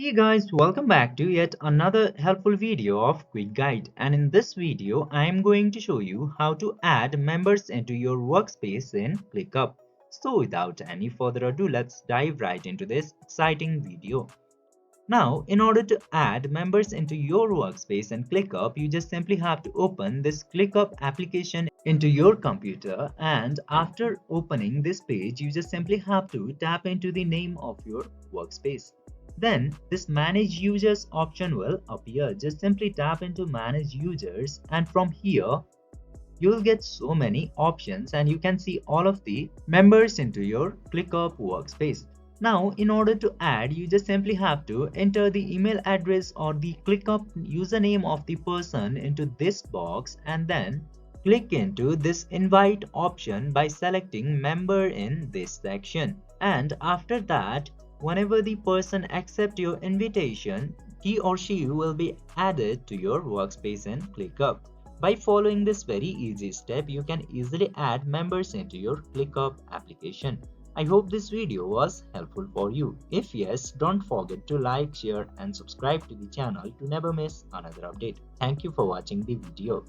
Hey guys, welcome back to yet another helpful video of Quick Guide, and in this video I am going to show you how to add members into your workspace in ClickUp. So without any further ado, let's dive right into this exciting video. Now, in order to add members into your workspace in ClickUp, you just simply have to open this ClickUp application into your computer, and after opening this page, you just simply have to tap into the name of your workspace. Then this manage users option will appear. Just simply tap into manage users, and from here you'll get so many options and you can see all of the members into your ClickUp workspace. Now, in order to add, you just simply have to enter the email address or the ClickUp username of the person into this box and then click into this invite option by selecting member in this section. And after that, whenever the person accepts your invitation, he or she will be added to your workspace in ClickUp. By following this very easy step, you can easily add members into your ClickUp application. I hope this video was helpful for you. If yes, don't forget to like, share and subscribe to the channel to never miss another update. Thank you for watching the video.